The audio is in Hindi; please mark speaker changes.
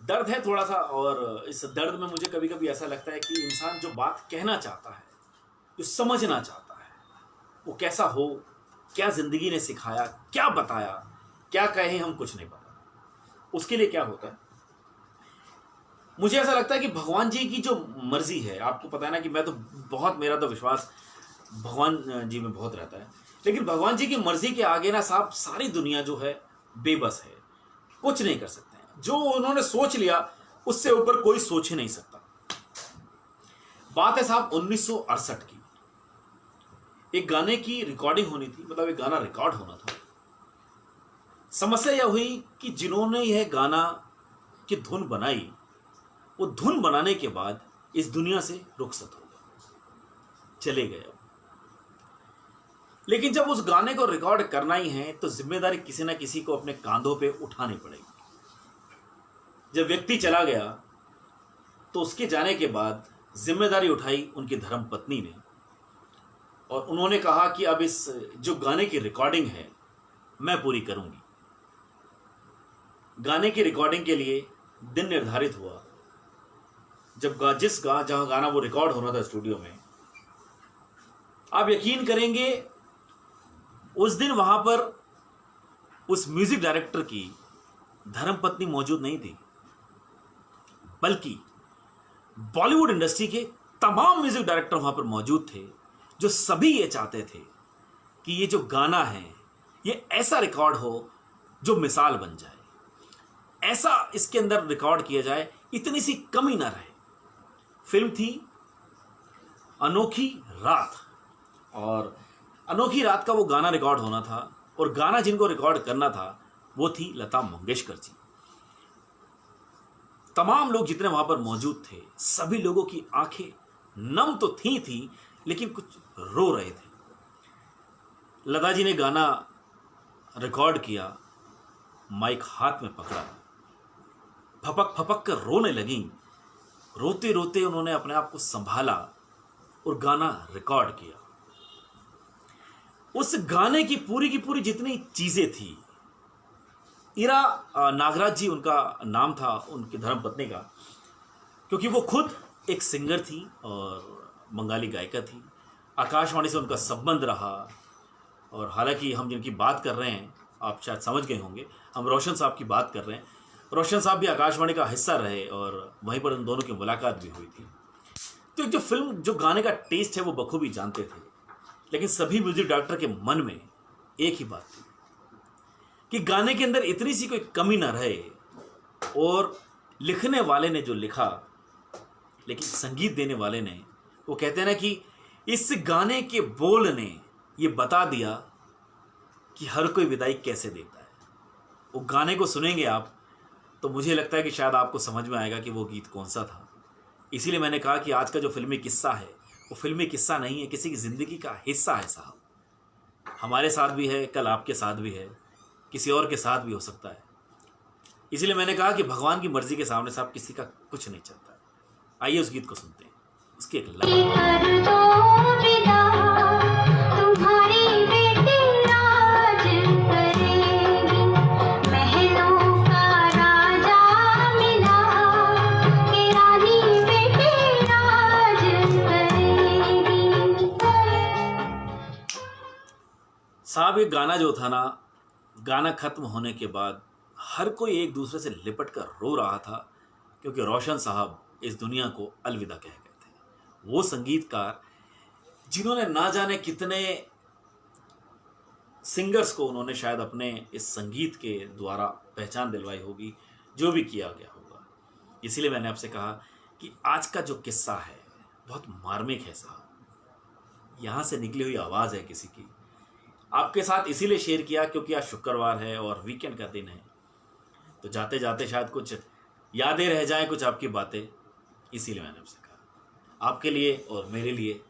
Speaker 1: दर्द है थोड़ा सा, और इस दर्द में मुझे कभी कभी ऐसा लगता है कि इंसान जो बात कहना चाहता है, जो समझना चाहता है, वो कैसा हो, क्या जिंदगी ने सिखाया, क्या बताया, क्या कहें हम कुछ नहीं पता। उसके लिए क्या होता है, मुझे ऐसा लगता है कि भगवान जी की जो मर्जी है, आपको पता है ना कि मैं तो बहुत, मेरा तो विश्वास भगवान जी में बहुत रहता है, लेकिन भगवान जी की मर्जी के आगे ना साहब सारी दुनिया जो है बेबस है, कुछ नहीं कर सकते हैं। जो उन्होंने सोच लिया उससे ऊपर कोई सोच ही नहीं सकता। बात है साहब 1968 की, एक गाने की रिकॉर्डिंग होनी थी, मतलब एक गाना रिकॉर्ड होना था। समस्या यह हुई कि जिन्होंने यह गाना की धुन बनाई, वो धुन बनाने के बाद इस दुनिया से रुखसत हो गए, चले गए। लेकिन जब उस गाने को रिकॉर्ड करना ही है तो जिम्मेदारी किसी ना किसी को अपने कांधों पे उठानी पड़ेगी। जब व्यक्ति चला गया तो उसके जाने के बाद जिम्मेदारी उठाई उनकी धर्म पत्नी ने, और उन्होंने कहा कि अब इस जो गाने की रिकॉर्डिंग है मैं पूरी करूंगी। गाने की रिकॉर्डिंग के लिए दिन निर्धारित हुआ। जब जहां गाना वो रिकॉर्ड होना था स्टूडियो में, आप यकीन करेंगे उस दिन वहां पर उस म्यूजिक डायरेक्टर की धर्मपत्नी मौजूद नहीं थी, बल्कि बॉलीवुड इंडस्ट्री के तमाम म्यूजिक डायरेक्टर वहां पर मौजूद थे, जो सभी ये चाहते थे कि ये जो गाना है ये ऐसा रिकॉर्ड हो जो मिसाल बन जाए, ऐसा इसके अंदर रिकॉर्ड किया जाए, इतनी सी कमी ना रहे। फिल्म थी अनोखी रात, और अनोखी रात का वो गाना रिकॉर्ड होना था, और गाना जिनको रिकॉर्ड करना था वो थी लता मंगेशकर जी। तमाम लोग जितने वहां पर मौजूद थे, सभी लोगों की आंखें नम तो थी लेकिन कुछ रो रहे थे। लता जी ने गाना रिकॉर्ड किया, माइक हाथ में पकड़ा, फपक फपक कर रोने लगी। रोते रोते उन्होंने अपने आप को संभाला और गाना रिकॉर्ड किया। उस गाने की पूरी जितनी चीजें थी, इरा नागराज जी उनका नाम था, उनकी धर्मपत्नी का, क्योंकि वो खुद एक सिंगर थी और बंगाली गायिका थी। आकाशवाणी से उनका संबंध रहा, और हालांकि हम जिनकी बात कर रहे हैं आप शायद समझ गए होंगे, हम रोशन साहब की बात कर रहे हैं। रोशन साहब भी आकाशवाणी का हिस्सा रहे और वहीं पर उन दोनों की मुलाकात भी हुई थी। तो जो फिल्म, जो गाने का टेस्ट है वो बखूबी जानते थे, लेकिन सभी म्यूजिक डायरेक्टर के मन में एक ही बात थी कि गाने के अंदर इतनी सी कोई कमी ना रहे। और लिखने वाले ने जो लिखा, लेकिन संगीत देने वाले ने, वो कहते हैं ना कि इस गाने के बोल ने ये बता दिया कि हर कोई विदाई कैसे देता है। वो गाने को सुनेंगे आप तो मुझे लगता है कि शायद आपको समझ में आएगा कि वो गीत कौन सा था। इसीलिए मैंने कहा कि आज का जो फिल्मी किस्सा है वो फिल्मी किस्सा नहीं है, किसी की ज़िंदगी का हिस्सा है साहब। हमारे साथ भी है, कल आपके साथ भी है, किसी और के साथ भी हो सकता है। इसीलिए मैंने कहा कि भगवान की मर्जी के सामने साहब किसी का कुछ नहीं चलता। आइए उस गीत को सुनते हैं, उसकी एक साहब, ये गाना जो था ना, गाना खत्म होने के बाद हर कोई एक दूसरे से लिपट कर रो रहा था, क्योंकि रोशन साहब इस दुनिया को अलविदा कह गए थे। वो संगीतकार जिन्होंने ना जाने कितने सिंगर्स को उन्होंने शायद अपने इस संगीत के द्वारा पहचान दिलवाई होगी, जो भी किया गया होगा। इसीलिए मैंने आपसे कहा कि आज का जो किस्सा है बहुत मार्मिक है साहब। यहाँ से निकली हुई आवाज़ है किसी की, आपके साथ इसीलिए शेयर किया क्योंकि आज शुक्रवार है और वीकेंड का दिन है। तो जाते जाते शायद कुछ यादें रह जाएं, कुछ आपकी बातें, इसीलिए मैंने आपसे कहा। आपके लिए और मेरे लिए